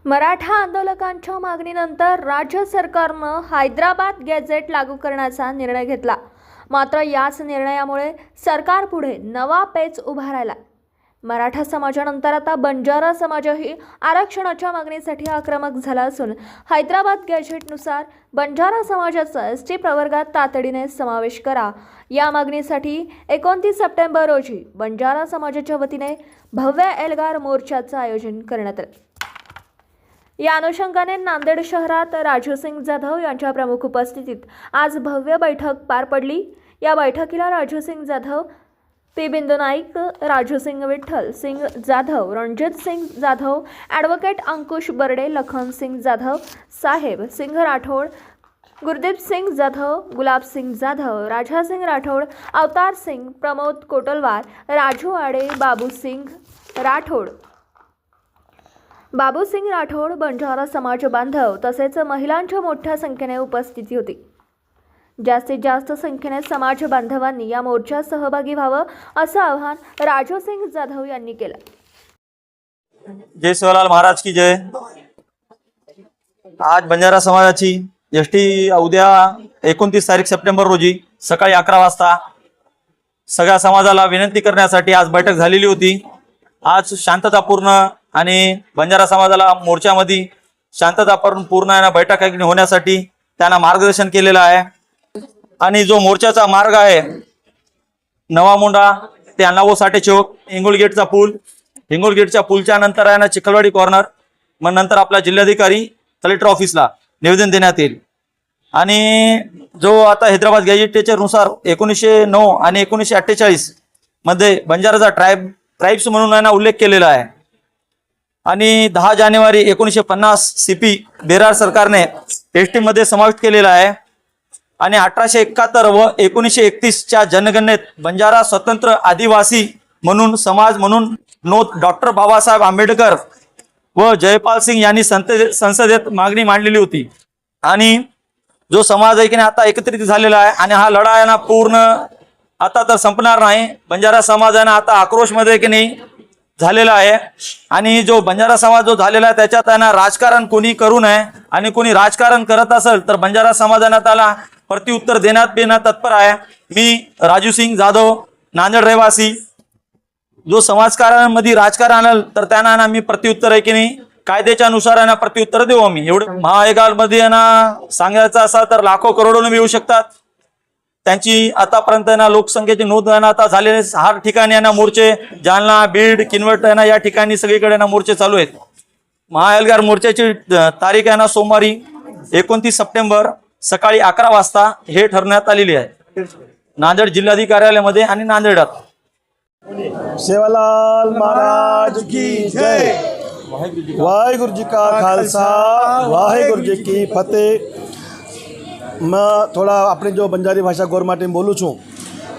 मराठा आंदोलकांच्या मागणीनंतर राज्य सरकारनं हैदराबाद गॅझेट लागू करण्याचा निर्णय घेतला। मात्र याच निर्णयामुळे सरकारपुढे नवा पेच उभा राहिला। मराठा समाजानंतर आता बंजारा समाजही आरक्षणाच्या मागणीसाठी आक्रमक झाला असून हैदराबाद गॅझेटनुसार बंजारा समाजाचा एसटी प्रवर्गात तातडीने समावेश करा या मागणीसाठी 29 सप्टेंबर रोजी बंजारा समाजाच्या वतीने भव्य एल्गार मोर्चाचं आयोजन करण्यात आलं। या अनुषंगाने नांदेड शहरात राजूसिंग जाधव यांच्या प्रमुख उपस्थितीत आज भव्य बैठक पार पडली। या बैठकीला राजूसिंग जाधव, पी बिंदू नाईक, राजूसिंग विठ्ठल सिंग जाधव, रणजित सिंग जाधव, ॲडव्होकेट अंकुश बर्डे, लखन सिंग जाधव, साहेब सिंग राठोड, गुरदीप सिंग जाधव, गुलाब सिंग जाधव, राजा सिंग राठोड, अवतार सिंग, प्रमोद कोटलवार, राजू आडे, बाबू सिंग राठोड, बंजारा समाज बांधव तसेच महिलांच्या मोठ्या संख्येने उपस्थिती होती। जास्तीत जास्त संख्येने समाज बांधवांनी या मोर्चात सहभागी व्हावं असं आवाहन राजू सिंग जाधव यांनी केलं। जय सेवालाल महाराज की जय। आज बंजारा समाजाची एसटी उद्या 29 तारीख सप्टेंबर रोजी सकाळी 11 वाजता सगळ्या समाजाला विनंती करण्यासाठी आज बैठक झालेली होती। आज शांततापूर्ण आणि बंजारा समाजाला मोर्चामध्ये शांततापूर्ण बैठक होण्यासाठी त्यांना मार्गदर्शन केलेलं आहे। आणि जो मोर्चाचा मार्ग आहे नवा मोंढा ते अण्णाभाऊ साठे चौक, हिंगोलगेटचा पूल, हिंगोलगेटच्या पूलच्या नंतर आहे ना चिखलवाडी कॉर्नर, मग नंतर आपला जिल्हाधिकारी कलेक्टर ऑफिसला निवेदन देण्यात येईल। आणि जो आता हैदराबाद गॅझेटच्या नुसार 1909 आणि 1948 मध्ये बंजाराचा ट्राइब्स म्हणून आहे ना उल्लेख केलेला आहे। आणि 10 जानेवारी 1950 सीपी बेरार सरकारने एसटी मध्ये समाविष्ट केलेला आहे। आणि 1871 व 1931च्या जनगणनेत बंजारा स्वतंत्र आदिवासी म्हणून समाज म्हणून नोंद डॉक्टर बाबासाहेब आंबेडकर व जयपाल सिंग यांनी संसदेत मागणी मांडलेली होती। आणि जो समाज आहे की नाही आता एकत्रित झालेला आहे आणि हा लढा आहे ना पूर्ण आता तर संपणार नाही। बंजारा समाज आहे ना आता आक्रोशमध्ये की नाही झालेला आहे। आणि जो बंजारा समाज जो झालेला आहे त्याच्यात आहे ना राजकारण कोणी करू नये आणि कोणी राजकारण करत असेल तर बंजारा समाजाने त्याला प्रत्युत्तर देण्यात तत्पर आहे। मी राजू सिंग जाधव, नांदेड रहिवासी, जो समाजकारणामध्ये राजकारण आणल तर त्यांना मी प्रत्युत्तर आहे की नाही कायद्याच्या नुसार आहे ना प्रत्युत्तर देऊ आम्ही। एवढे महाएगालमध्ये ना सांगायचं असं तर लाखो करोडोने येऊ शकतात। त्यांची आतापर्यंत ना लोकसंख्येची नोंद आहे ना आता झालेले 6 ठिकाणी आहे ना मोर्चे, जालना, बीड, किनवट आहे ना या ठिकाणी सगळीकडे ना मोर्चे चालू आहेत। महाएल्गार मोर्चाची तारीख आहे ना सोमवारी 29 सप्टेंबर सकाळी 11 वाजता हे ठरवण्यात आलेली आहे नांदेड जिल्हाधिकारी कार्यालयामध्ये आणि नांदेडात। सेवालाल महाराज की जय। वाहेगुरु जी का खालसा, वाहेगुरु जी की फतेह। मैं थोड़ा अपनी जो बंजारी भाषा गौरमाटी में बोलूँ छूँ।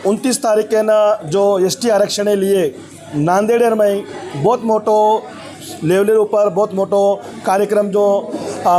29 तारीख के ना जो एसटी आरक्षण लिए नांदेड़ में बहुत मोटो लेवल ऊपर बहुत मोटो कार्यक्रम जो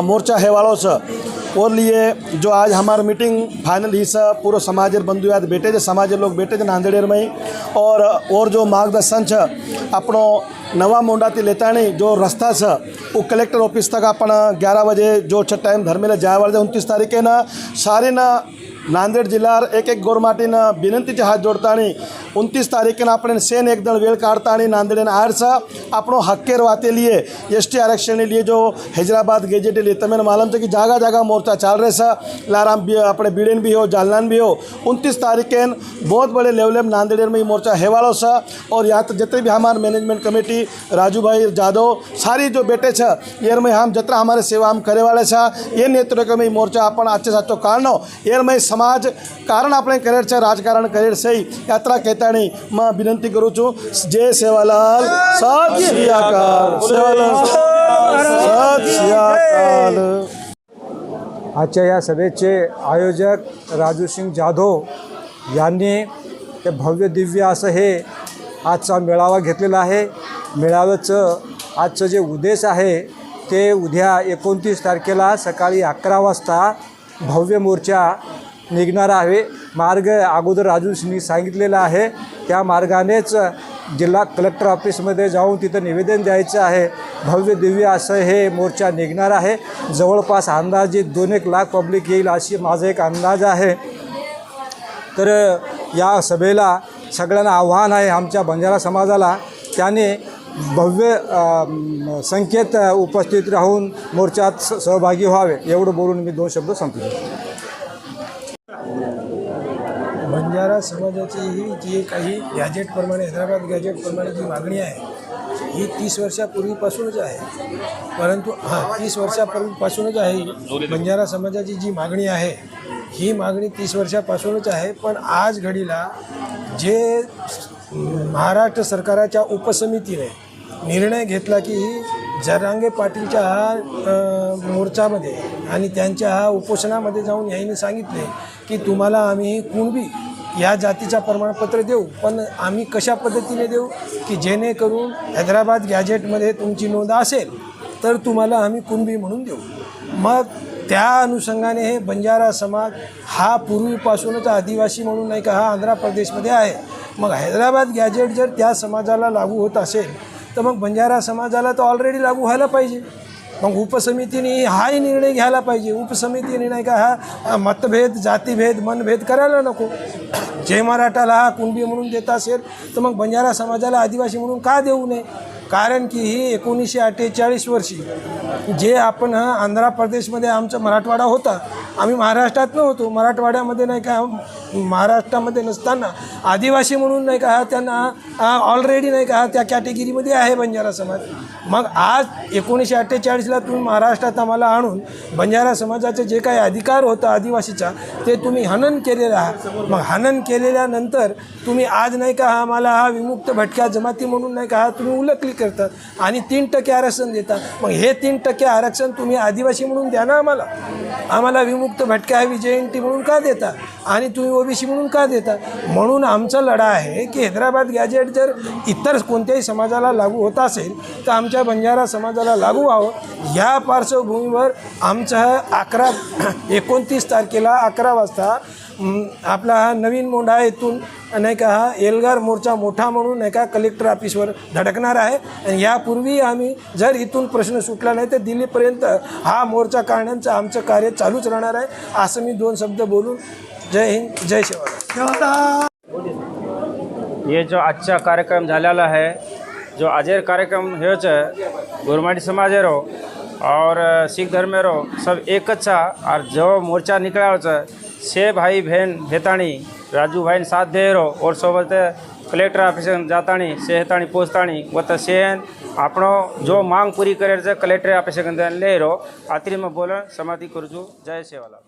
मोर्चा है वालों से और लिए जो आज हमारा मीटिंग फाइनल ही सब पूरा समाज बंधु याद बैठे थे, समाज लोग बैठे थे नांदेड़ में। और जो मार्गदर्शन है अपनो नवा मोंडा थी लेता नहीं जो रास्ता है वो कलेक्टर ऑफिस तक अपन 11 बजे जो टाइम धर्मेला जाए वाले 29 तारीखे ना सारे ना नांदेड जिल्हा एक गौरमाटीनं विनंतीचे हात जोडतानी 29 तारीखेनं आपण सेन एकदम वेळ काढतानी नांदेड आरसा अपनो हक्केर वाते लिए एसटी आरक्षण लिए जो हैदराबाद गैजेट लिए तमें मालूम था कि जगह जगह मोर्चा चल रहे सा लाराम भी अपने बीड़न भी हो जालनान भी हो। 29 तारीखेन बहुत बड़े लेवल में नांदेड़ में मोर्चा है वालों सा और यहाँ तक जितने भी हमारे मैनेजमेंट कमेटी राजू भाई जादव सारी जो बैठे छा एर में हम जितना हमारे सेवा हम करे वाले छा ये नेतृत्व में मोर्चा अपन अच्छे साचो काढनो एर में समाज कारण अपने करेर छे राजकारण करेर से यात्रा कहता नहीं मैं विनंती करूँ छूँ। जय सेवालाल, सत श्री अकाल। सेवालाल, सत श्री अकाल। आजच्या या सभेचे आयोजक राजू सिंग जाधव यांनी ते भव्य दिव्य असं हे आजचा मेळावा घेतलेला आहे। मेळाव्याचं आजचं जे उद्देश आहे ते उद्या 29 तारखेला सकाळी 11 वाजता भव्य मोर्चा निघणार आहे. मार्ग अगोदर राजूंनी सांगितलेला आहे. त्या मार्गानेच जिल्हा कलेक्टर ऑफिसमध्ये जाऊन तिथं निवेदन द्यायचं आहे. भव्य दिव्य असं हे मोर्चा निघणार आहे. जवळपास अंदाजे 2-1 लाख पब्लिक येईल अशी माझा एक अंदाज आहे. तर या सभेला सगळ्यांना आव्हान आहे आमच्या बंजारा समाजाला, त्याने भव्य संख्येत उपस्थित राहून मोर्चात सहभागी व्हावे. एवढं बोलून मी 2 शब्द संपले. बंजारा समाजाची ही जी काही गॅजेटप्रमाणे हैदराबाद गॅजेटप्रमाणे जी मागणी आहे ही 30 वर्षापूर्वीपासूनच आहे. परंतु 30 वर्षापूर्वीपासूनच आहे. बंजारा समाजाची जी मागणी आहे ही मागणी 30 वर्षापासूनच आहे. पण आज घडीला जे महाराष्ट्र सरकाराच्या उपसमितीने निर्णय घेतला की जरांगे पाटीलच्या हा मोर्चामध्ये आणि त्यांच्या हा उपोषणामध्ये जाऊन यांनी सांगितले की तुम्हाला आम्ही कुणबी या जातीचा प्रमाणपत्र देऊ, पण आम्ही कशा पद्धतीने देऊ की जेणेकरून हैदराबाद गॅजेटमध्ये तुमची नोंद असेल तर तुम्हाला आम्ही कुणबी म्हणून देऊ. मग त्या अनुषंगाने हे बंजारा समाज हा पूर्वीपासूनच आदिवासी म्हणून नाही का हा आंध्र प्रदेशमध्ये आहे. मग हैदराबाद गॅजेट जर त्या समाजाला लागू होत असेल तर मग बंजारा समाजाला तर ऑलरेडी लागू व्हायला पाहिजे. मग उपसमितीने हाही निर्णय घ्यायला पाहिजे. उपसमितीने नाही का हा मतभेद जातीभेद मनभेद करायला नको. जे मराठाला हा कुणबी म्हणून देत असेल तर मग बंजारा समाजाला आदिवासी म्हणून का देऊ नये. कारण की ही 1948 वर्षी जे आपण आंध्र प्रदेशमध्ये आमचा मराठवाडा होता, आम्ही महाराष्ट्रात नव्हतो. मराठवाड्यामध्ये नाही का महाराष्ट्रामध्ये नसताना आदिवासी म्हणून नाही का त्यांना ऑलरेडी नाही का त्या कॅटेगरीमध्ये आहे बंजारा समाज. मग आज 1948ला तुम्ही महाराष्ट्रात आम्हाला आणून बंजारा समाजाचे जे काही अधिकार होतं आदिवासीचा ते तुम्ही हनन केलेलं आहात. मग हनन केलेल्यानंतर तुम्ही आज नाही का आम्हाला हा विमुक्त भटक्या जमाती म्हणून नाही का तुम्ही उलगली करतात आणि 3% आरक्षण देतात. मग हे 3% आरक्षण तुम्ही आदिवासी म्हणून द्या ना आम्हाला. आम्हाला विमुक्त भटक्या विजयंती म्हणून का देता आणि तुम्ही ओबीसी म्हणून का देता. म्हणून आमचा लढा आहे की हैदराबाद गॅजेट जर इतर कोणत्याही समाजाला लागू होत असेल तर आमच्या बंजारा समाजाला लागू व्हावं. या पार्श्वभूमीवर आमचं 29 तारखेला 11 वाजता आपला हा नवीन मोंढा येथून नाही का हा एल्गार मोर्चा मोठा म्हणून नाही का कलेक्टर ऑफिसवर धडकणार आहे. आणि यापूर्वी आम्ही जर इथून प्रश्न सुटला नाही तर दिल्लीपर्यंत हा मोर्चा काढण्याचं आमचं कार्य चालूच राहणार आहे. असं मी 2 शब्द बोलून जय हिंद जय शिवराय. ये जो आजचा कार्यक्रम झालेला है, जो आजेर कार्यक्रम हेच गोरमाटी समाज रो और सिख धर्म रो सब एकच और जो मोर्चा निकला से भाई बहन भेताणी राजू भाई साथ दे रो और सोबत कलेक्टर ऑफिस जाताणी से हेताणी पोचताणी व सेन आपणो जो मांग पूरी करे कलेक्टर ऑफिस ले रो आतरी में बोलन समाधि करूँ. जय सेवालाल.